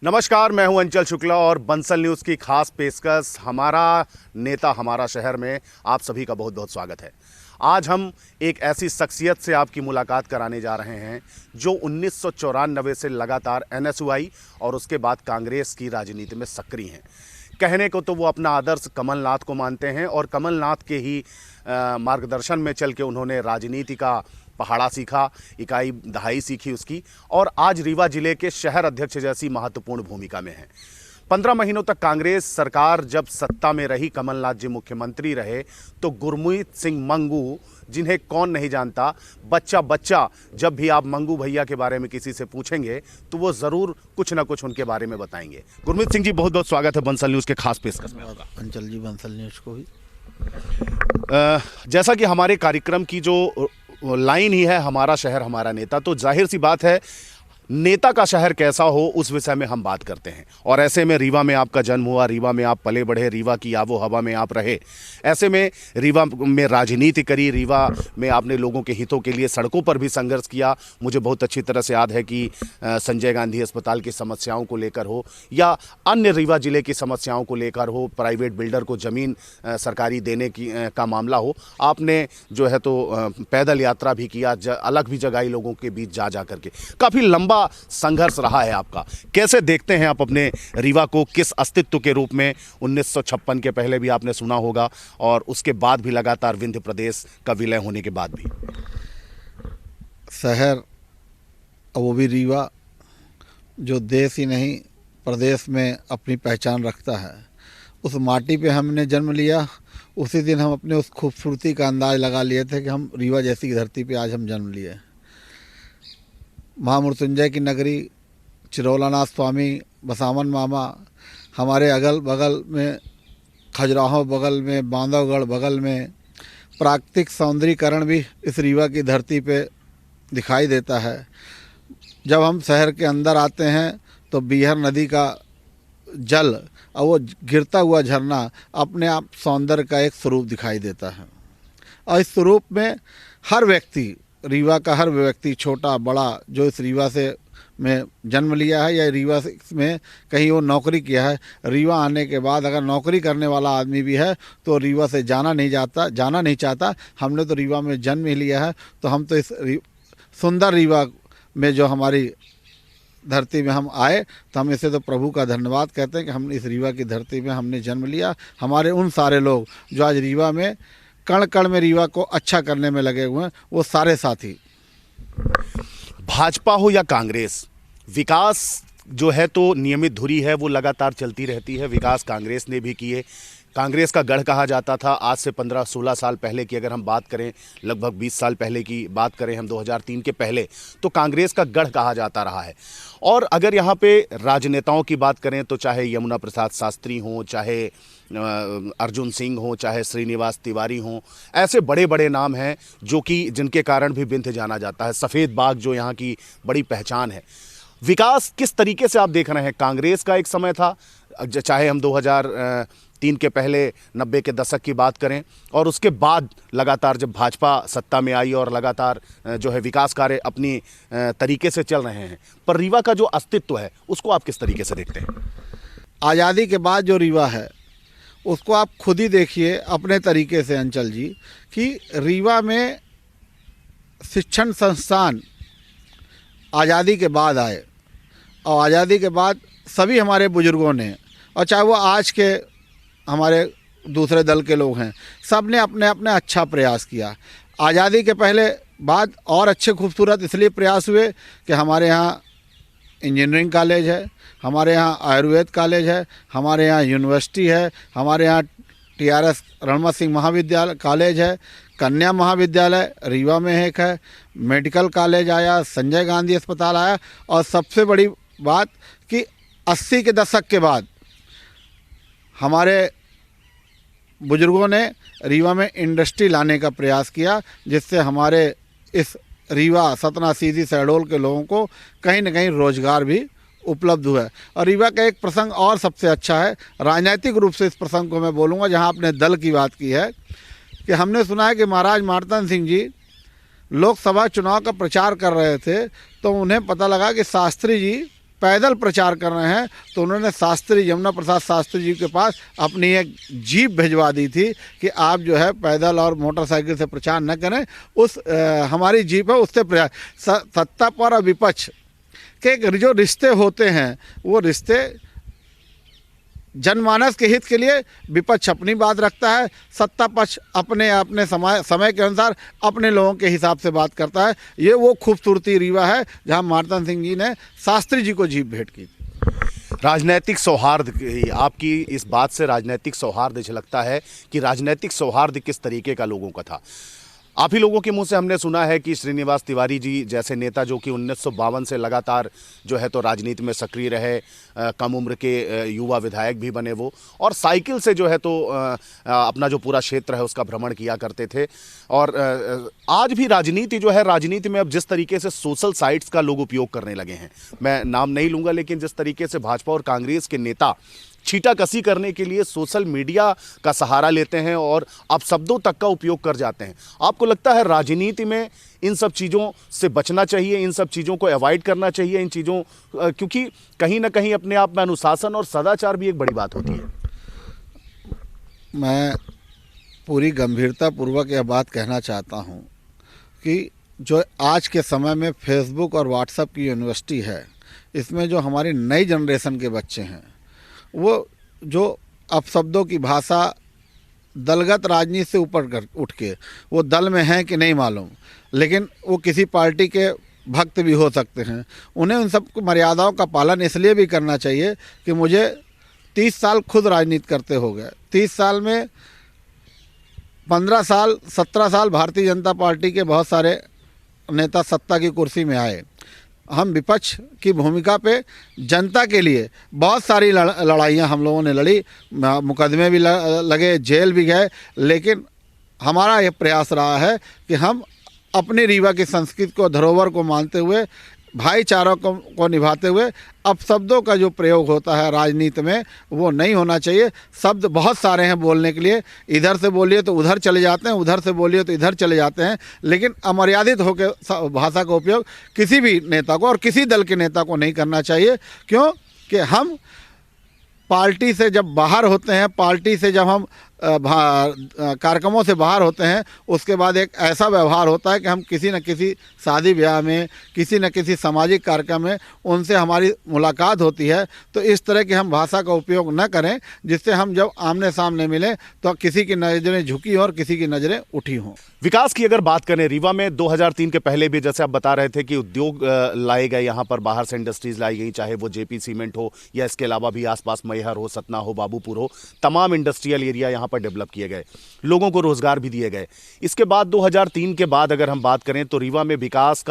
नमस्कार, मैं हूं अंचल शुक्ला और बंसल न्यूज़ की खास पेशकश हमारा नेता हमारा शहर में आप सभी का बहुत बहुत स्वागत है। आज हम एक ऐसी शख्सियत से आपकी मुलाकात कराने जा रहे हैं जो 1994 से लगातार एनएसयूआई और उसके बाद कांग्रेस की राजनीति में सक्रिय हैं। कहने को तो वो अपना आदर्श कमलनाथ को मानते हैं और कमलनाथ के ही मार्गदर्शन में चल के उन्होंने राजनीति का पहाड़ा सीखा, इकाई दहाई सीखी उसकी, और आज रीवा जिले के शहर अध्यक्ष जैसी महत्वपूर्ण भूमिका में हैं। 15 महीनों तक कांग्रेस सरकार जब सत्ता में रही, कमलनाथ जी मुख्यमंत्री रहे, तो गुरमीत सिंह मंगू, जिन्हें कौन नहीं जानता, बच्चा जब भी आप मंगू भैया के बारे में किसी से पूछेंगे तो वो ज़रूर कुछ ना कुछ उनके बारे में बताएंगे। गुरमीत सिंह जी, बहुत बहुत स्वागत है बंसल न्यूज़ के खास पेशकश में। अंचल जी, बंसल न्यूज़ को भी जैसा कि हमारे कार्यक्रम की जो लाइन ही है हमारा शहर हमारा नेता, तो जाहिर सी बात है नेता का शहर कैसा हो उस विषय में हम बात करते हैं। और ऐसे में रीवा में आपका जन्म हुआ, रीवा में आप पले बढ़े, रीवा की आबो हवा में आप रहे, ऐसे में रीवा में राजनीति करी, रीवा में आपने लोगों के हितों के लिए सड़कों पर भी संघर्ष किया। मुझे बहुत अच्छी तरह से याद है कि संजय गांधी अस्पताल की समस्याओं को लेकर हो या अन्य रीवा जिले की समस्याओं को लेकर हो, प्राइवेट बिल्डर को ज़मीन सरकारी देने की का मामला हो, आपने जो है तो पैदल यात्रा भी किया, अलग भी जगाई लोगों के बीच जा करके। काफ़ी लंबा संघर्ष रहा है आपका। कैसे देखते हैं आप अपने रीवा को, किस अस्तित्व के रूप में? 1956 के पहले भी आपने सुना होगा और उसके बाद भी लगातार विंध्य प्रदेश का विलय होने के बाद भी शहर, वो भी रीवा, जो देश ही नहीं प्रदेश में अपनी पहचान रखता है। उस माटी पे हमने जन्म लिया। उसी दिन हम अपने उस खूबसूरती का अंदाज लगा लिए थे कि हम रीवा जैसी धरती पे आज हम जन्म लिए। महामृत्युंजय की नगरी, चिरौलानाथ स्वामी, बसावन मामा, हमारे अगल बगल में खजुराहो बगल में, बांधवगढ़ बगल में, प्राकृतिक सौंदर्यीकरण भी इस रीवा की धरती पे दिखाई देता है। जब हम शहर के अंदर आते हैं तो बीहर नदी का जल और वो गिरता हुआ झरना अपने आप सौंदर्य का एक स्वरूप दिखाई देता है। और इस स्वरूप में हर व्यक्ति, रीवा का हर व्यक्ति, छोटा बड़ा, जो इस रीवा से में जन्म लिया है या रीवा में कहीं वो नौकरी किया है, रीवा आने के बाद अगर नौकरी करने वाला आदमी भी है तो रीवा से जाना नहीं चाहता। हमने तो रीवा में जन्म ही लिया है, तो हम तो इस सुंदर रीवा में जो हमारी धरती में हम आए, तो हम इसे तो प्रभु का धन्यवाद कहते हैं कि हम इस रीवा की धरती में हमने जन्म लिया। हमारे उन सारे लोग जो आज रीवा में कण कण में रीवा को अच्छा करने में लगे हुए हैं, वो सारे साथी। भाजपा हो या कांग्रेस, विकास जो है तो नियमित धुरी है, वो लगातार चलती रहती है। विकास कांग्रेस ने भी किए। कांग्रेस का गढ़ कहा जाता था। आज से 15-16 साल पहले की अगर हम बात करें, लगभग 20 साल पहले की बात करें हम, 2003 के पहले, तो कांग्रेस का गढ़ कहा जाता रहा है। और अगर यहाँ पे राजनेताओं की बात करें तो चाहे यमुना प्रसाद शास्त्री हों, चाहे अर्जुन सिंह हो, चाहे श्रीनिवास तिवारी हों, ऐसे बड़े बड़े नाम हैं जो कि जिनके कारण भी विंध्य जाना जाता है। सफ़ेद बाग जो यहाँ की बड़ी पहचान है। विकास किस तरीके से आप देख रहे हैं? कांग्रेस का एक समय था, चाहे हम 2003 के पहले 90 के दशक की बात करें, और उसके बाद लगातार जब भाजपा सत्ता में आई और लगातार जो है विकास कार्य अपनी तरीके से चल रहे हैं, पर रीवा का जो अस्तित्व है उसको आप किस तरीके से देखते हैं? आज़ादी के बाद जो रीवा है उसको आप खुद ही देखिए अपने तरीके से अंचल जी, कि रीवा में शिक्षण संस्थान आज़ादी के बाद आए, और आज़ादी के बाद सभी हमारे बुजुर्गों ने, और चाहे वो आज के हमारे दूसरे दल के लोग हैं, सब ने अपने अपने अच्छा प्रयास किया। आज़ादी के पहले बाद और अच्छे खूबसूरत इसलिए प्रयास हुए कि हमारे यहाँ इंजीनियरिंग कॉलेज है, हमारे यहाँ आयुर्वेद कॉलेज है, हमारे यहाँ यूनिवर्सिटी है, हमारे यहाँ TRS रणमत सिंह महाविद्यालय कॉलेज है, कन्या महाविद्यालय रीवा में एक है, मेडिकल कॉलेज आया, संजय गांधी अस्पताल आया, और सबसे बड़ी बात कि 80 के दशक के बाद हमारे बुजुर्गों ने रीवा में इंडस्ट्री लाने का प्रयास किया, जिससे हमारे इस रीवा, सतना, सीधी, शहडोल के लोगों को कहीं न कहीं रोजगार भी उपलब्ध हुआ है। और रीवा का एक प्रसंग और सबसे अच्छा है, राजनीतिक रूप से इस प्रसंग को मैं बोलूँगा, जहाँ आपने दल की बात की है, कि हमने सुना है कि महाराज मार्तन सिंह जी लोकसभा चुनाव का प्रचार कर रहे थे, तो उन्हें पता लगा कि शास्त्री जी पैदल प्रचार कर रहे हैं, तो उन्होंने शास्त्री यमुना प्रसाद शास्त्री जी के पास अपनी एक जीप भिजवा दी थी कि आप जो है पैदल और मोटरसाइकिल से प्रचार न करें। उस हमारी जीप है उससे प्रचार। सत्ता पर और विपक्ष के जो रिश्ते होते हैं वो रिश्ते जनमानस के हित के लिए विपक्ष अपनी बात रखता है, सत्ता पक्ष अपने अपने समय के अनुसार अपने लोगों के हिसाब से बात करता है। ये वो खूबसूरती रीवा है जहां मार्तन सिंह जी ने शास्त्री जी को जीप भेंट की। राजनीतिक सौहार्द, आपकी इस बात से राजनीतिक सौहार्द झलकता है कि राजनीतिक सौहार्द किस तरीके का लोगों का था। आप ही लोगों के मुंह से हमने सुना है कि श्रीनिवास तिवारी जी जैसे नेता जो कि 1952 से लगातार जो है तो राजनीति में सक्रिय रहे, कम उम्र के युवा विधायक भी बने वो, और साइकिल से जो है तो अपना जो पूरा क्षेत्र है उसका भ्रमण किया करते थे। और आज भी राजनीति जो है, राजनीति में अब जिस तरीके से सोशल साइट्स का लोग उपयोग करने लगे हैं, मैं नाम नहीं लूँगा, लेकिन जिस तरीके से भाजपा और कांग्रेस के नेता छीटाकसी करने के लिए सोशल मीडिया का सहारा लेते हैं और अपशब्दों तक का उपयोग कर जाते हैं, आपको लगता है राजनीति में इन सब चीज़ों से बचना चाहिए, इन सब चीज़ों को अवॉइड करना चाहिए, इन चीज़ों क्योंकि कहीं ना कहीं अपने आप में अनुशासन और सदाचार भी एक बड़ी बात होती है। मैं पूरी गंभीरता पूर्वक यह बात कहना चाहता हूँ कि जो आज के समय में फेसबुक और व्हाट्सएप की यूनिवर्सिटी है, इसमें जो हमारी नई जनरेशन के बच्चे हैं वो जो अपशब्दों की भाषा दलगत राजनीति से ऊपर कर उठ के, वो दल में हैं कि नहीं मालूम, लेकिन वो किसी पार्टी के भक्त भी हो सकते हैं। उन्हें उन सब मर्यादाओं का पालन इसलिए भी करना चाहिए कि मुझे 30 साल खुद राजनीति करते हो गए। 30 साल में 15 साल 17 साल भारतीय जनता पार्टी के बहुत सारे नेता सत्ता की कुर्सी में आए। हम विपक्ष की भूमिका पे जनता के लिए बहुत सारी लड़ाइयाँ हम लोगों ने लड़ी, मुकदमे भी लगे, जेल भी गए, लेकिन हमारा ये प्रयास रहा है कि हम अपनी रीवा की संस्कृति को, धरोहर को मानते हुए, भाईचारा को निभाते हुए अपशब्दों का जो प्रयोग होता है राजनीति में वो नहीं होना चाहिए। शब्द बहुत सारे हैं बोलने के लिए, इधर से बोलिए तो उधर चले जाते हैं, उधर से बोलिए तो इधर चले जाते हैं, लेकिन अमर्यादित होकर भाषा का उपयोग किसी भी नेता को और किसी दल के नेता को नहीं करना चाहिए। क्यों कि हम पार्टी से जब बाहर होते हैं, पार्टी से जब हम कार्यक्रमों से बाहर होते हैं, उसके बाद एक ऐसा व्यवहार होता है कि हम किसी न किसी शादी ब्याह में, किसी न किसी सामाजिक कार्यक्रम में उनसे हमारी मुलाकात होती है। तो इस तरह की हम भाषा का उपयोग न करें जिससे हम जब आमने सामने मिलें तो किसी की नज़रें झुकी हों और किसी की नज़रें उठी हों। विकास की अगर बात करें, रीवा में 2003 के पहले भी जैसे आप बता रहे थे कि उद्योग लाए गए, यहाँ पर बाहर से इंडस्ट्रीज लाई गई, चाहे वो जेपी सीमेंट हो या इसके अलावा भी आसपास मैहर हो, सतना हो, बाबूपुर हो, तमाम इंडस्ट्रियल एरिया यहाँ पर डेवलप किए गए, लोगों को रोजगार भी दिए गए। इसके बाद 2003 के बाद अगर हम बात करें तो रीवा में विकास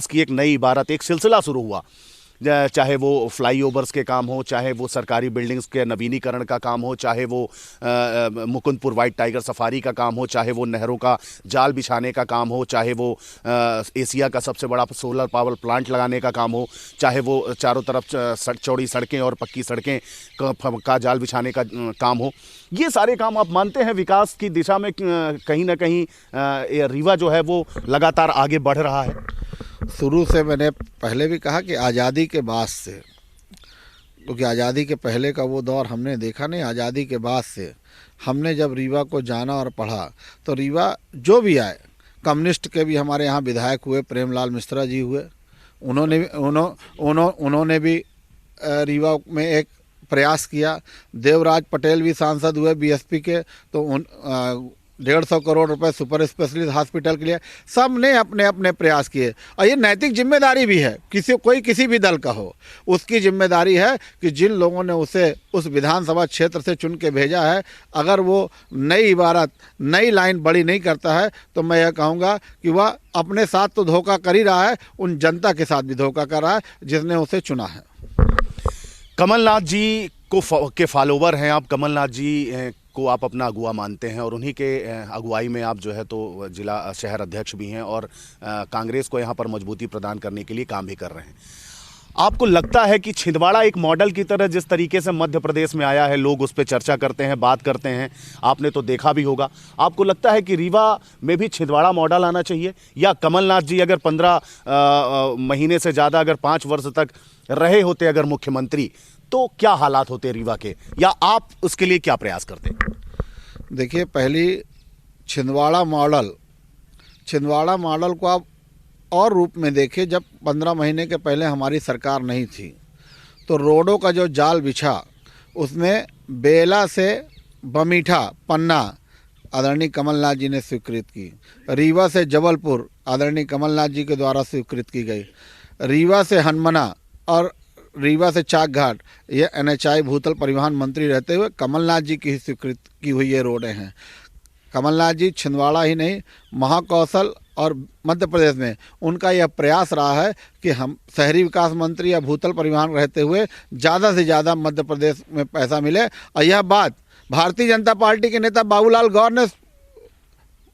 की एक नई इबारत, एक सिलसिला शुरू हुआ, चाहे वो फ्लाईओवर्स के काम हो, चाहे वो सरकारी बिल्डिंग्स के नवीनीकरण का काम हो, चाहे वो मुकुंदपुर वाइट टाइगर सफारी का काम हो, चाहे वो नहरों का जाल बिछाने का काम हो, चाहे वो एशिया का सबसे बड़ा सोलर पावर प्लांट लगाने का काम हो, चाहे वो चारों तरफ चौड़ी सड़कें और पक्की सड़कें का जाल बिछाने का काम हो। ये सारे काम आप मानते हैं विकास की दिशा में कहीं ना कहीं रीवा जो है वो लगातार आगे बढ़ रहा है? शुरू से मैंने पहले भी कहा कि आज़ादी के बाद से, क्योंकि आज़ादी के पहले का वो दौर हमने देखा नहीं, आज़ादी के बाद से हमने जब रीवा को जाना और पढ़ा तो रीवा जो भी आए, कम्युनिस्ट के भी हमारे यहाँ विधायक हुए, प्रेमलाल मिश्रा जी हुए, उन्होंने भी रीवा में एक प्रयास किया। देवराज पटेल भी सांसद हुए बीएसपी के, तो 150 करोड़ रुपए सुपर स्पेशलिस्ट हॉस्पिटल के लिए सब ने अपने अपने प्रयास किए। और ये नैतिक जिम्मेदारी भी है, किसी भी दल का हो, उसकी जिम्मेदारी है कि जिन लोगों ने उसे उस विधानसभा क्षेत्र से चुन के भेजा है, अगर वो नई इबारत, नई लाइन बड़ी नहीं करता है तो मैं यह कहूँगा कि वह अपने साथ तो धोखा कर ही रहा है, उन जनता के साथ भी धोखा कर रहा है जिसने उसे चुना है। कमलनाथ जी के फॉलोवर हैं आप, कमलनाथ जी को आप अपना अगुवा मानते हैं और उन्हीं के अगुवाई में आप जो है तो जिला शहर अध्यक्ष भी हैं और कांग्रेस को यहाँ पर मजबूती प्रदान करने के लिए काम भी कर रहे हैं। आपको लगता है कि छिंदवाड़ा एक मॉडल की तरह जिस तरीके से मध्य प्रदेश में आया है, लोग उस पर चर्चा करते हैं, बात करते हैं, आपने तो देखा भी होगा, आपको लगता है कि रीवा में भी छिंदवाड़ा मॉडल आना चाहिए? या कमलनाथ जी अगर 15 महीने से ज़्यादा, अगर 5 वर्ष तक रहे होते अगर मुख्यमंत्री, तो क्या हालात होते रीवा के, या आप उसके लिए क्या प्रयास करते? देखिए, पहली छिंदवाड़ा मॉडल को आप और रूप में देखें। जब 15 महीने के पहले हमारी सरकार नहीं थी तो रोडों का जो जाल बिछा उसमें बेला से बमीठा पन्ना आदरणीय कमलनाथ जी ने स्वीकृत की, रीवा से जबलपुर आदरणीय कमलनाथ जी के द्वारा स्वीकृत की गई, रीवा से हनमना और रीवा से चाक घाट ये NHI भूतल परिवहन मंत्री रहते हुए कमलनाथ जी की ही स्वीकृत की हुई ये रोडें हैं। कमलनाथ जी छिंदवाड़ा ही नहीं, महाकौशल और मध्य प्रदेश में उनका यह प्रयास रहा है कि हम शहरी विकास मंत्री या भूतल परिवहन रहते हुए ज़्यादा से ज़्यादा मध्य प्रदेश में पैसा मिले। और यह बात भारतीय जनता पार्टी के नेता बाबूलाल गौर ने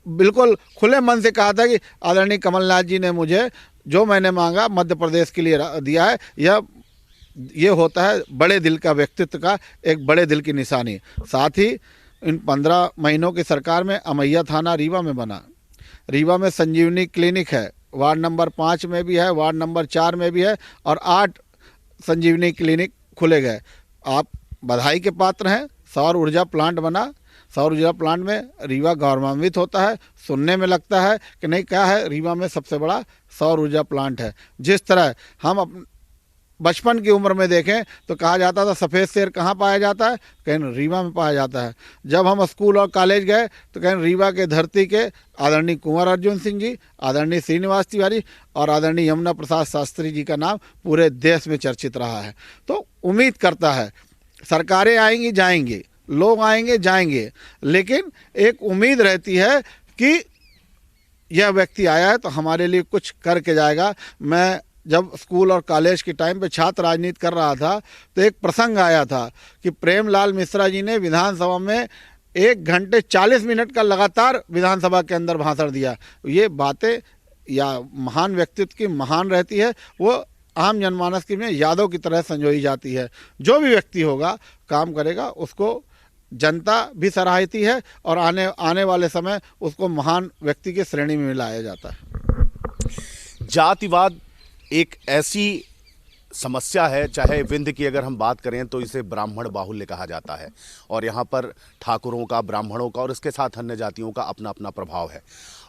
बिल्कुल खुले मन से कहा था कि आदरणीय कमलनाथ जी ने मुझे जो मैंने मांगा मध्य प्रदेश के लिए दिया है। ये होता है बड़े दिल का व्यक्तित्व का एक बड़े दिल की निशानी। साथ ही इन 15 महीनों की सरकार में अमैया थाना रीवा में बना, रीवा में संजीवनी क्लिनिक है, वार्ड नंबर 5 में भी है, वार्ड नंबर 4 में भी है, और 8 संजीवनी क्लिनिक खुले गए। आप बधाई के पात्र हैं। सौर ऊर्जा प्लांट बना, सौर ऊर्जा प्लांट में रीवा गौरवान्वित होता है। सुनने में लगता है कि नहीं, क्या है, रीवा में सबसे बड़ा सौर ऊर्जा प्लांट है। जिस तरह हम बचपन की उम्र में देखें तो कहा जाता था सफ़ेद शेर कहाँ पाया जाता है, कहीं रीवा में पाया जाता है। जब हम स्कूल और कॉलेज गए तो कहीं रीवा के धरती के आदरणीय कुंवर अर्जुन सिंह जी, आदरणीय श्रीनिवास तिवारी और आदरणीय यमुना प्रसाद शास्त्री जी का नाम पूरे देश में चर्चित रहा है। तो उम्मीद करता है सरकारें आएंगी जाएंगी, लोग आएंगे जाएंगे, लेकिन एक उम्मीद रहती है कि यह व्यक्ति आया है तो हमारे लिए कुछ करके जाएगा। मैं जब स्कूल और कॉलेज के टाइम पे छात्र राजनीति कर रहा था तो एक प्रसंग आया था कि प्रेमलाल मिश्रा जी ने विधानसभा में 1 घंटे 40 मिनट का लगातार विधानसभा के अंदर भाषण दिया। ये बातें या महान व्यक्तित्व की महान रहती है, वो आम जनमानस की में यादों की तरह संजोई जाती है। जो भी व्यक्ति होगा काम करेगा उसको जनता भी सराहती है और आने वाले समय उसको महान व्यक्ति की श्रेणी में मिलाया जाता है। जातिवाद एक ऐसी समस्या है, चाहे विंध्य की अगर हम बात करें तो इसे ब्राह्मण बाहुल्य कहा जाता है, और यहाँ पर ठाकुरों का, ब्राह्मणों का और इसके साथ अन्य जातियों का अपना अपना प्रभाव है।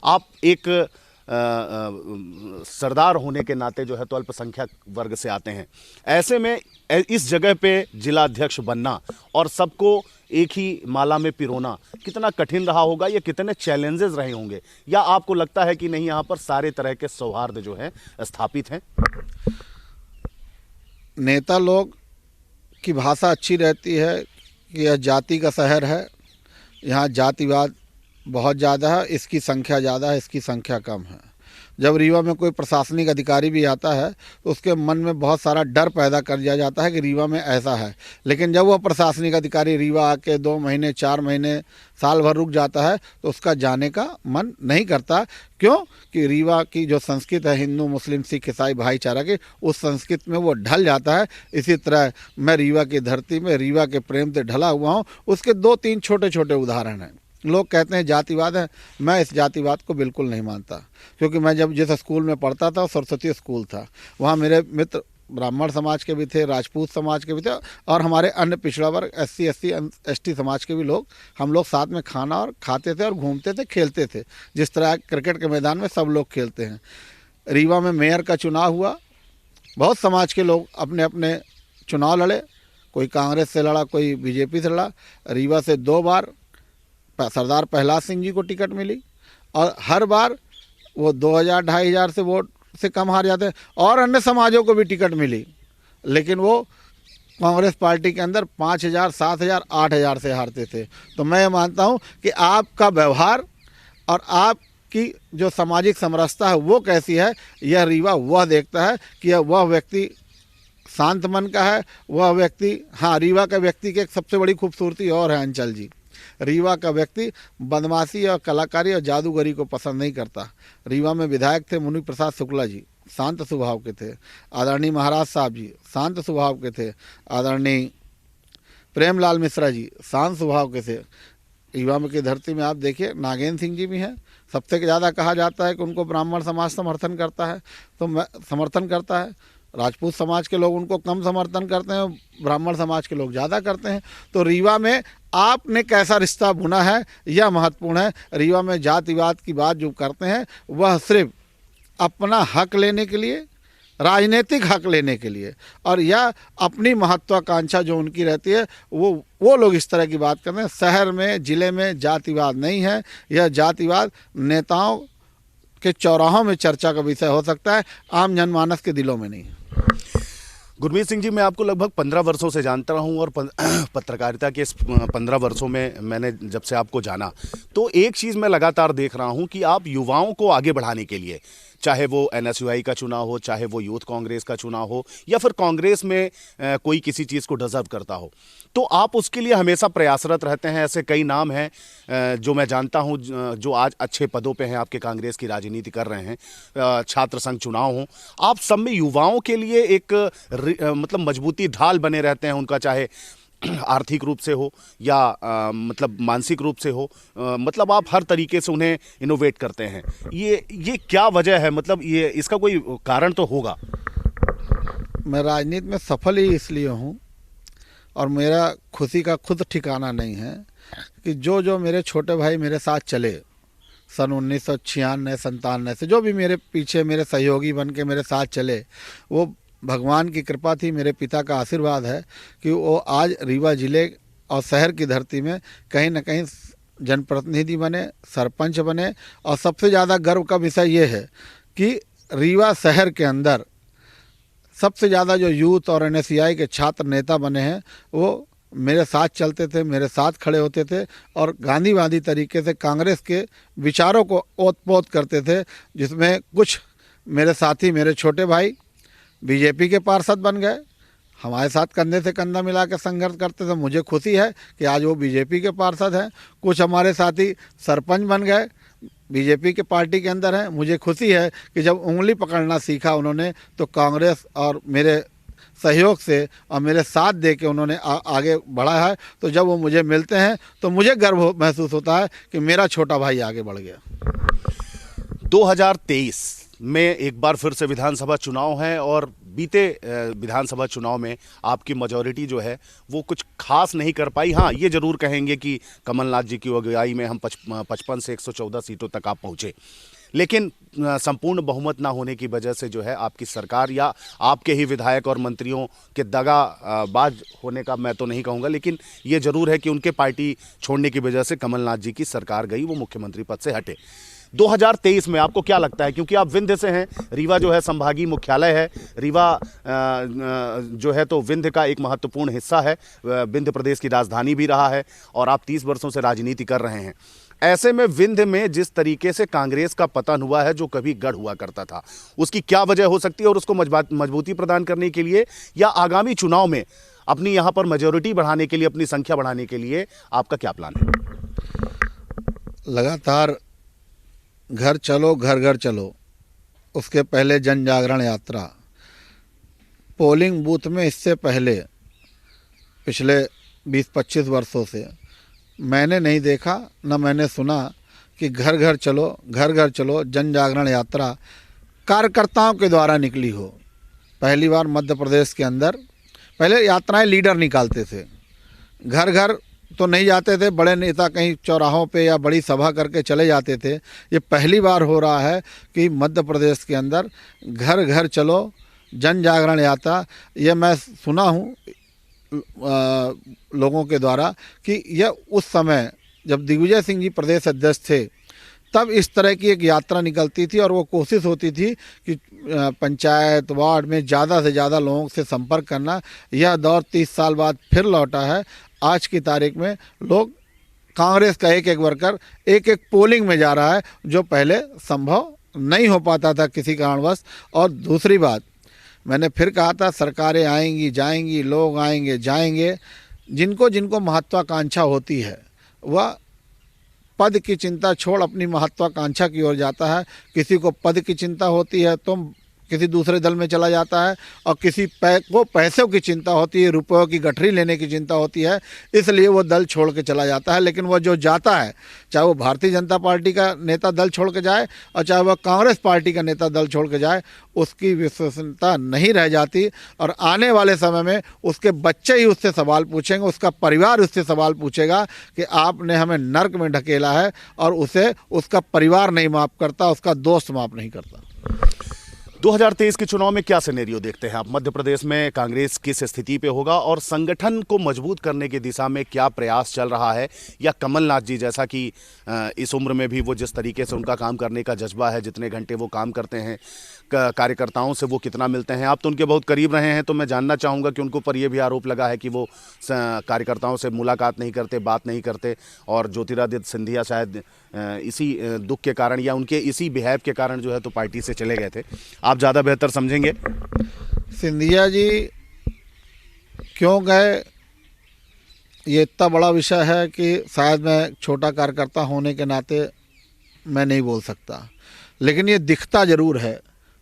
आप एक सरदार होने के नाते जो है तो अल्पसंख्यक वर्ग से आते हैं, ऐसे में इस जगह पे जिला अध्यक्ष बनना और सबको एक ही माला में पिरोना कितना कठिन रहा होगा, ये कितने चैलेंजेस रहे होंगे, या आपको लगता है कि नहीं यहाँ पर सारे तरह के सौहार्द जो है स्थापित हैं? नेता लोग की भाषा अच्छी रहती है कि यह जाति का शहर है, यहाँ जातिवाद बहुत ज़्यादा है, इसकी संख्या ज़्यादा है, इसकी संख्या कम है। जब रीवा में कोई प्रशासनिक अधिकारी भी आता है तो उसके मन में बहुत सारा डर पैदा कर दिया जाता है कि रीवा में ऐसा है, लेकिन जब वह प्रशासनिक अधिकारी रीवा आके 2 महीने 4 महीने साल भर रुक जाता है तो उसका जाने का मन नहीं करता। क्यों कि रीवा की जो संस्कृति है हिंदू मुस्लिम सिख ईसाई भाईचारा की, उस संस्कृति में वो ढल जाता है। इसी तरह मैं रीवा की धरती में रीवा के प्रेम से ढला हुआ हूँ। उसके 2-3 छोटे छोटे उदाहरण हैं। लोग कहते हैं जातिवाद है, मैं इस जातिवाद को बिल्कुल नहीं मानता, क्योंकि मैं जब जिस स्कूल में पढ़ता था सरस्वती स्कूल था, वहाँ मेरे मित्र ब्राह्मण समाज के भी थे, राजपूत समाज के भी थे और हमारे अन्य पिछड़ा वर्ग SC SC ST समाज के भी लोग, हम लोग साथ में खाना और खाते थे और घूमते थे, खेलते थे, जिस तरह क्रिकेट के मैदान में सब लोग खेलते हैं। रीवा में मेयर का चुनाव हुआ, बहुत समाज के लोग अपने अपने चुनाव लड़े, कोई कांग्रेस से लड़ा, कोई BJP से लड़ा। रीवा से 2 बार सरदार प्रहलाद सिंह जी को टिकट मिली और हर बार वो 2000-2500 से वोट से कम हार जाते हैं, और अन्य समाजों को भी टिकट मिली, लेकिन वो कांग्रेस पार्टी के अंदर 5000, 7000, 8000 से हारते थे। तो मैं मानता हूँ कि आपका व्यवहार और आपकी जो सामाजिक समरसता है वो कैसी है, यह रीवा वह देखता है कि वह व्यक्ति शांत मन का है, वह व्यक्ति, हाँ, रीवा का व्यक्ति की एक सबसे बड़ी खूबसूरती और है अंचल जी, रीवा का व्यक्ति बदमाशी और कलाकारी और जादूगरी को पसंद नहीं करता। रीवा में विधायक थे मुनि प्रसाद शुक्ला जी, शांत स्वभाव के थे। आदरणीय महाराज साहब जी शांत स्वभाव के थे। आदरणीय प्रेमलाल मिश्रा जी शांत स्वभाव के थे। युवा की धरती में आप देखिए नागेंद्र सिंह जी भी हैं। सबसे ज़्यादा कहा जाता है कि उनको ब्राह्मण समाज समर्थन करता है, तो समर्थन करता है। राजपूत समाज के लोग उनको कम समर्थन करते हैं, ब्राह्मण समाज के लोग ज़्यादा करते हैं। तो रीवा में आपने कैसा रिश्ता बुना है यह महत्वपूर्ण है। रीवा में जातिवाद की बात जो करते हैं वह सिर्फ अपना हक लेने के लिए, राजनीतिक हक लेने के लिए, और या अपनी महत्वाकांक्षा जो उनकी रहती है वो लोग इस तरह की बात करते हैं। शहर में, ज़िले में जातिवाद नहीं है। यह जातिवाद नेताओं के चौराहों में चर्चा का विषय हो सकता है, आम जनमानस के दिलों में नहीं। गुरमीत सिंह जी, मैं आपको लगभग 15 वर्षों से जानता रहा हूँ और पत्रकारिता के इस 15 वर्षों में मैंने जब से आपको जाना, तो एक चीज़ मैं लगातार देख रहा हूँ कि आप युवाओं को आगे बढ़ाने के लिए, चाहे वो NSUI का चुनाव हो, चाहे वो यूथ कांग्रेस का चुनाव हो, या फिर कांग्रेस में कोई किसी चीज़ को डिजर्व करता हो, तो आप उसके लिए हमेशा प्रयासरत रहते हैं। ऐसे कई नाम हैं जो मैं जानता हूं जो आज अच्छे पदों पे हैं, आपके कांग्रेस की राजनीति कर रहे हैं। छात्र संघ चुनाव हो, आप सब में युवाओं के लिए एक मतलब मजबूती ढाल बने रहते हैं, उनका चाहे आर्थिक रूप से हो या मतलब मानसिक रूप से हो, मतलब आप हर तरीके से उन्हें इनोवेट करते हैं। ये क्या वजह है? मतलब ये इसका कोई कारण तो होगा। मैं राजनीति में सफल ही इसलिए हूँ और मेरा खुशी का खुद ठिकाना नहीं है कि जो मेरे छोटे भाई मेरे साथ चले सन 1996-97 से, जो भी मेरे पीछे मेरे सहयोगी बन के मेरे साथ चले, वो भगवान की कृपा थी, मेरे पिता का आशीर्वाद है कि वो आज रीवा ज़िले और शहर की धरती में कहीं न कहीं जनप्रतिनिधि बने, सरपंच बने। और सबसे ज़्यादा गर्व का विषय ये है कि रीवा शहर के अंदर सबसे ज़्यादा जो यूथ और NSUI के छात्र नेता बने हैं वो मेरे साथ चलते थे, मेरे साथ खड़े होते थे और गांधीवादी तरीके से कांग्रेस के विचारों को ओत-पोत करते थे, जिसमें कुछ मेरे साथी, मेरे छोटे भाई बीजेपी के पार्षद बन गए, हमारे साथ कंधे से कंधा मिला के संघर्ष करते थे। मुझे खुशी है कि आज वो बीजेपी के पार्षद हैं। कुछ हमारे साथी सरपंच बन गए, बीजेपी के पार्टी के अंदर हैं। मुझे खुशी है कि जब उंगली पकड़ना सीखा उन्होंने तो कांग्रेस और मेरे सहयोग से और मेरे साथ दे के उन्होंने आगे बढ़ा है। तो जब वो मुझे मिलते हैं तो मुझे गर्व महसूस होता है कि मेरा छोटा भाई आगे बढ़ गया। 2023 में एक बार फिर से विधानसभा चुनाव है और बीते विधानसभा चुनाव में आपकी मेजॉरिटी जो है वो कुछ खास नहीं कर पाई। हाँ, ये जरूर कहेंगे कि कमलनाथ जी की अगुवाई में हम 55 से 114 सीटों तक आप पहुँचे, लेकिन संपूर्ण बहुमत ना होने की वजह से जो है आपकी सरकार या आपके ही विधायक और मंत्रियों के दगाबाज होने का मैं तो नहीं कहूँगा, लेकिन ये जरूर है कि उनके पार्टी छोड़ने की वजह से कमलनाथ जी की सरकार गई, वो मुख्यमंत्री पद से हटे। 2023 में आपको क्या लगता है, क्योंकि आप विंध्य से हैं, रीवा जो है संभागीय मुख्यालय है, रीवा जो है तो विंध्य का एक महत्वपूर्ण हिस्सा है, विंध्य प्रदेश की राजधानी भी रहा है और आप 30 वर्षों से राजनीति कर रहे हैं। ऐसे में विंध्य में जिस तरीके से कांग्रेस का पतन हुआ है, जो कभी गढ़ हुआ करता था, उसकी क्या वजह हो सकती है और उसको मजबूती प्रदान करने के लिए या आगामी चुनाव में अपनी यहाँ पर मेजॉरिटी बढ़ाने के लिए, अपनी संख्या बढ़ाने के लिए आपका क्या प्लान है? लगातार घर चलो घर घर चलो, उसके पहले जन जागरण यात्रा, पोलिंग बूथ में इससे पहले पिछले 20-25 वर्षों से मैंने नहीं देखा न मैंने सुना कि घर घर चलो जन जागरण यात्रा कार्यकर्ताओं के द्वारा निकली हो। पहली बार मध्य प्रदेश के अंदर पहले यात्राएं लीडर निकालते थे, घर घर तो नहीं जाते थे, बड़े नेता कहीं चौराहों पे या बड़ी सभा करके चले जाते थे। ये पहली बार हो रहा है कि मध्य प्रदेश के अंदर घर घर चलो जन जागरण यात्रा। ये मैं सुना हूँ लोगों के द्वारा कि यह उस समय जब दिग्विजय सिंह जी प्रदेश अध्यक्ष थे तब इस तरह की एक यात्रा निकलती थी और वो कोशिश होती थी कि पंचायत वार्ड में ज़्यादा से ज़्यादा लोगों से संपर्क करना। यह दौर 30 साल बाद फिर लौटा है। आज की तारीख में लोग कांग्रेस का एक एक वर्कर एक एक पोलिंग में जा रहा है, जो पहले संभव नहीं हो पाता था किसी कारणवश। और दूसरी बात, मैंने फिर कहा था सरकारें आएंगी जाएंगी, लोग आएंगे जाएंगे, जिनको जिनको महत्वाकांक्षा होती है वह पद की चिंता छोड़ अपनी महत्वाकांक्षा की ओर जाता है। किसी को पद की चिंता होती है तो किसी दूसरे दल में चला जाता है और किसी को पैसों की चिंता होती है, रुपयों की गठरी लेने की चिंता होती है, इसलिए वो दल छोड़ के चला जाता है। लेकिन वो जो जाता है, चाहे वो भारतीय जनता पार्टी का नेता दल छोड़ के जाए और चाहे वह कांग्रेस पार्टी का नेता दल छोड़ के जाए, उसकी विश्वसनीयता नहीं रह जाती और आने वाले समय में उसके बच्चे ही उससे सवाल पूछेंगे, उसका परिवार उससे सवाल पूछेगा कि आपने हमें नर्क में ढकेला है, और उसे उसका परिवार नहीं माफ़ करता, उसका दोस्त माफ़ नहीं करता। 2023 के चुनाव में क्या सिनेरियो देखते हैं आप? मध्य प्रदेश में कांग्रेस किस स्थिति पे होगा और संगठन को मजबूत करने की दिशा में क्या प्रयास चल रहा है? या कमलनाथ जी जैसा कि इस उम्र में भी वो जिस तरीके से उनका काम करने का जज्बा है, जितने घंटे वो काम करते हैं, कार्यकर्ताओं से वो कितना मिलते हैं? आप तो उनके बहुत करीब रहे हैं, तो मैं जानना चाहूँगा कि उनके ऊपर ये भी आरोप लगा है कि वो कार्यकर्ताओं से मुलाकात नहीं करते, बात नहीं करते, और ज्योतिरादित्य सिंधिया शायद इसी दुख के कारण या उनके इसी बिहेव के कारण जो है तो पार्टी से चले गए थे। आप ज़्यादा बेहतर समझेंगे। सिंधिया जी क्यों गए, ये इतना बड़ा विषय है कि शायद मैं छोटा कार्यकर्ता होने के नाते मैं नहीं बोल सकता, लेकिन ये दिखता ज़रूर है,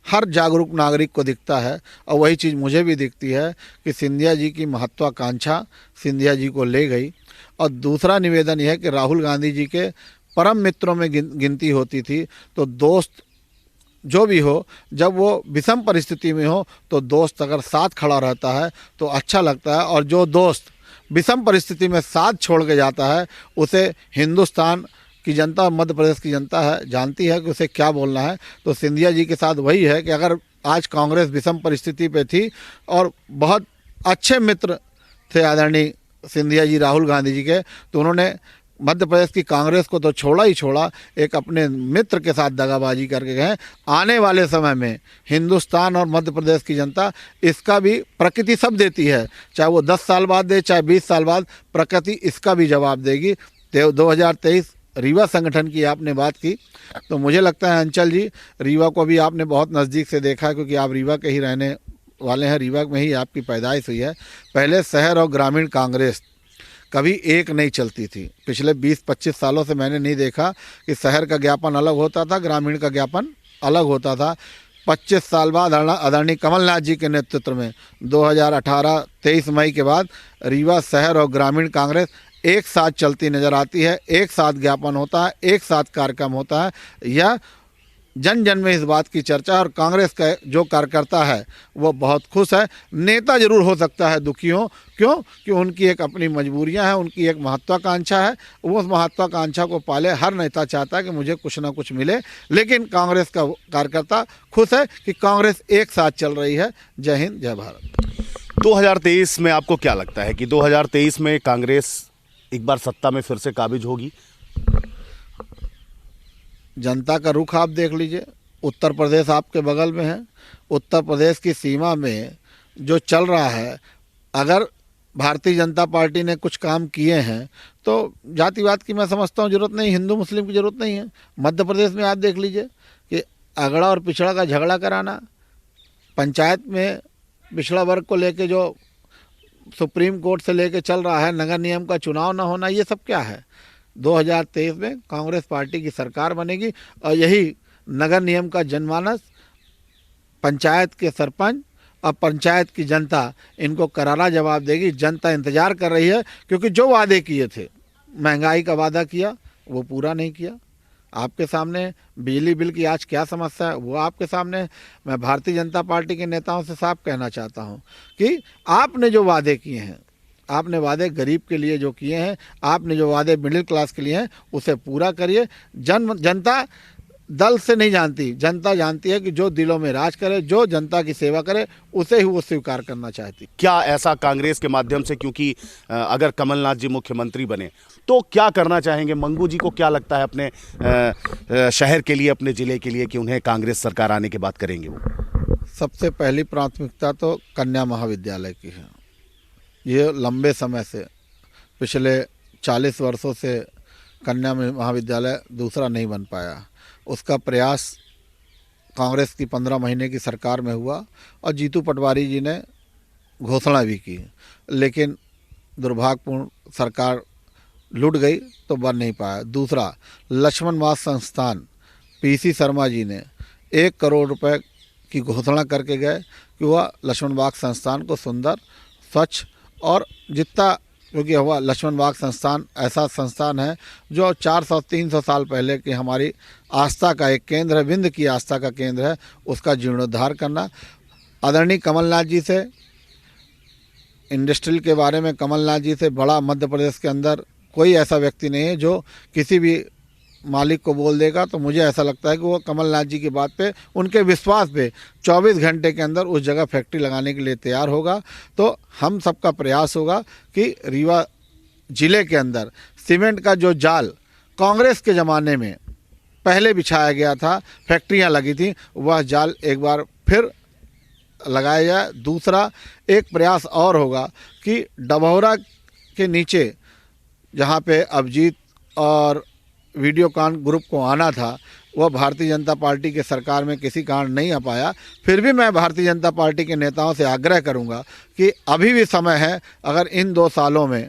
हर जागरूक नागरिक को दिखता है, और वही चीज़ मुझे भी दिखती है कि सिंधिया जी की महत्वाकांक्षा सिंधिया जी को ले गई। और दूसरा निवेदन यह है कि राहुल गांधी जी के परम मित्रों में गिनती होती थी, तो दोस्त जो भी हो, जब वो विषम परिस्थिति में हो तो दोस्त अगर साथ खड़ा रहता है तो अच्छा लगता है, और जो दोस्त विषम परिस्थिति में साथ छोड़ के जाता है उसे हिंदुस्तान की जनता, मध्य प्रदेश की जनता है जानती है कि उसे क्या बोलना है। तो सिंधिया जी के साथ वही है कि अगर आज कांग्रेस विषम परिस्थिति पे थी और बहुत अच्छे मित्र थे आदरणीय सिंधिया जी राहुल गांधी जी के, तो उन्होंने मध्य प्रदेश की कांग्रेस को तो छोड़ा ही छोड़ा, एक अपने मित्र के साथ दगाबाजी करके गए। आने वाले समय में हिंदुस्तान और मध्य प्रदेश की जनता इसका भी, प्रकृति सब देती है, चाहे वो 10 साल बाद दे, चाहे 20 साल बाद, प्रकृति इसका भी जवाब देगी। 2023 रीवा संगठन की आपने बात की, तो मुझे लगता है अंचल जी, रीवा को भी आपने बहुत नज़दीक से देखा है, क्योंकि आप रीवा के ही रहने वाले हैं, रीवा में ही आपकी पैदाइश हुई है। पहले शहर और ग्रामीण कांग्रेस कभी एक नहीं चलती थी। पिछले 20-25 सालों से मैंने नहीं देखा कि शहर का ज्ञापन अलग होता था, ग्रामीण का ज्ञापन अलग होता था। 25 साल बाद आदरणीय कमलनाथ जी के नेतृत्व में 2018-23 मई के बाद रीवा शहर और ग्रामीण कांग्रेस एक साथ चलती नज़र आती है, एक साथ ज्ञापन होता है, एक साथ कार्यक्रम होता है। यह जन जन में इस बात की चर्चा, और कांग्रेस का जो कार्यकर्ता है वो बहुत खुश है। नेता जरूर हो सकता है दुखी हो, क्यों कि उनकी एक अपनी मजबूरियां हैं, उनकी एक महत्वाकांक्षा है, वो उस महत्वाकांक्षा को पाले। हर नेता चाहता है कि मुझे कुछ ना कुछ मिले, लेकिन कांग्रेस का कार्यकर्ता खुश है कि कांग्रेस एक साथ चल रही है। जय हिंद, जय भारत। 2023 में आपको क्या लगता है कि 2023 में कांग्रेस एक बार सत्ता में फिर से काबिज होगी? जनता का रुख आप देख लीजिए, उत्तर प्रदेश आपके बगल में है, उत्तर प्रदेश की सीमा में जो चल रहा है, अगर भारतीय जनता पार्टी ने कुछ काम किए हैं तो जातिवाद की मैं समझता हूँ जरूरत नहीं, हिंदू मुस्लिम की जरूरत नहीं है। मध्य प्रदेश में आप देख लीजिए कि अगड़ा और पिछड़ा का झगड़ा कराना, पंचायत में पिछड़ा वर्ग को लेके जो सुप्रीम कोर्ट से लेके चल रहा है, नगर निगम का चुनाव ना होना, ये सब क्या है? 2023 में कांग्रेस पार्टी की सरकार बनेगी और यही नगर निगम का जनमानस, पंचायत के सरपंच और पंचायत की जनता इनको करारा जवाब देगी। जनता इंतजार कर रही है, क्योंकि जो वादे किए थे, महंगाई का वादा किया वो पूरा नहीं किया। आपके सामने बिजली बिल की आज क्या समस्या है वो आपके सामने। मैं भारतीय जनता पार्टी के नेताओं से साफ कहना चाहता हूं कि आपने जो वादे किए हैं, आपने वादे गरीब के लिए जो किए हैं, आपने जो वादे मिडिल क्लास के लिए हैं, उसे पूरा करिए। जनता दल से नहीं जानती, जनता जानती है कि जो दिलों में राज करे, जो जनता की सेवा करे, उसे ही वो स्वीकार करना चाहती। क्या ऐसा कांग्रेस के माध्यम से, क्योंकि अगर कमलनाथ जी मुख्यमंत्री बने तो क्या करना चाहेंगे? मंगू जी को क्या लगता है अपने शहर के लिए, अपने ज़िले के लिए, कि उन्हें कांग्रेस सरकार आने के बाद करेंगे वो? सबसे पहली प्राथमिकता तो कन्या महाविद्यालय की है। ये लंबे समय से, पिछले 40 वर्षों से कन्या महाविद्यालय दूसरा नहीं बन पाया। उसका प्रयास कांग्रेस की 15 महीने की सरकार में हुआ और जीतू पटवारी जी ने घोषणा भी की, लेकिन दुर्भाग्यपूर्ण सरकार लुट गई तो बन नहीं पाया। दूसरा, लक्ष्मण वास संस्थान, पीसी शर्मा जी ने 1 करोड़ रुपए की घोषणा करके गए कि वह लक्ष्मण बाग संस्थान को सुंदर, स्वच्छ और जितना, क्योंकि वह लक्ष्मण बाग संस्थान ऐसा संस्थान है जो 400-300 साल पहले की हमारी आस्था का एक केंद्र है, विंध्य की आस्था का केंद्र है, उसका जीर्णोद्धार करना। आदरणीय कमलनाथ जी से, इंडस्ट्रियल के बारे में कमलनाथ जी से बड़ा मध्य प्रदेश के अंदर कोई ऐसा व्यक्ति नहीं है जो किसी भी मालिक को बोल देगा। तो मुझे ऐसा लगता है कि वो कमलनाथ जी की बात पे, उनके विश्वास पे 24 घंटे के अंदर उस जगह फैक्ट्री लगाने के लिए तैयार होगा। तो हम सबका प्रयास होगा कि रीवा ज़िले के अंदर सीमेंट का जो जाल कांग्रेस के ज़माने में पहले बिछाया गया था, फैक्ट्रियां लगी थी, वह जाल एक बार फिर लगाया जाए। दूसरा एक प्रयास और होगा कि डभौरा के नीचे जहाँ पे अभिजीत और वीडियोकॉन ग्रुप को आना था, वह भारतीय जनता पार्टी के सरकार में किसी कारण नहीं आ पाया। फिर भी मैं भारतीय जनता पार्टी के नेताओं से आग्रह करूंगा कि अभी भी समय है, अगर इन 2 सालों में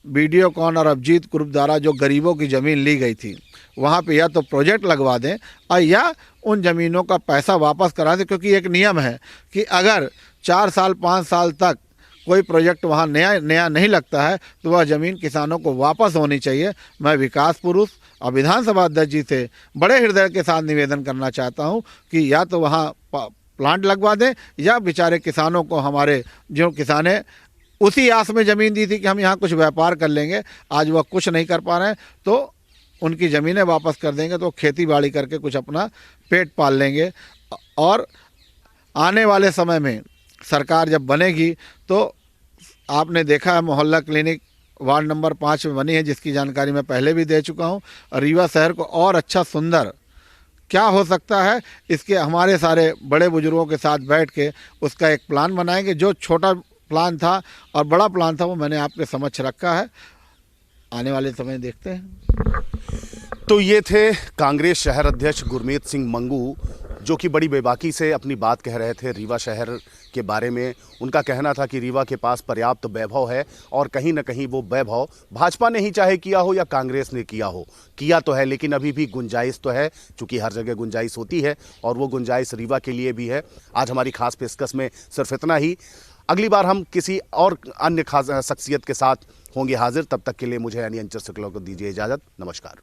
वीडियोकॉन और अभिजीत ग्रुप द्वारा जो गरीबों की ज़मीन ली गई थी वहाँ पे या तो प्रोजेक्ट लगवा दें और या उन ज़मीनों का पैसा वापस करा दें। क्योंकि एक नियम है कि अगर 4 साल 5 साल तक कोई प्रोजेक्ट वहाँ नया नहीं लगता है तो वह ज़मीन किसानों को वापस होनी चाहिए। मैं विकास पुरुष और विधानसभा अध्यक्ष जी से बड़े हृदय के साथ निवेदन करना चाहता हूँ कि या तो वहाँ प्लांट लगवा दें या बेचारे किसानों को, हमारे जो किसाने उसी आस में ज़मीन दी थी कि हम यहाँ कुछ व्यापार कर लेंगे, आज वह कुछ नहीं कर पा रहे हैं, तो उनकी ज़मीनें वापस कर देंगे तो खेती बाड़ी करके कुछ अपना पेट पाल लेंगे। और आने वाले समय में सरकार जब बनेगी तो आपने देखा है मोहल्ला क्लिनिक वार्ड नंबर 5 में बनी है, जिसकी जानकारी मैं पहले भी दे चुका हूँ। रीवा शहर को और अच्छा सुंदर क्या हो सकता है, इसके हमारे सारे बड़े बुजुर्गों के साथ बैठ के उसका एक प्लान बनाएंगे। जो छोटा प्लान था और बड़ा प्लान था वो मैंने आपके समक्ष रखा है, आने वाले समय देखते हैं। तो ये थे कांग्रेस शहर अध्यक्ष गुरमीत सिंह मंगू, जो कि बड़ी बेबाकी से अपनी बात कह रहे थे रीवा शहर के बारे में। उनका कहना था कि रीवा के पास पर्याप्त वैभव है और कहीं ना कहीं वो वैभव भाजपा ने ही चाहे किया हो या कांग्रेस ने किया हो, किया तो है, लेकिन अभी भी गुंजाइश तो है, चूंकि हर जगह गुंजाइश होती है और वो गुंजाइश रीवा के लिए भी है। आज हमारी खास पेशकश में सिर्फ इतना ही। अगली बार हम किसी और अन्य खास शख्सियत के साथ होंगे हाजिर। तब तक के लिए मुझे यानी अंचल शुक्ला को दीजिए इजाज़त। नमस्कार।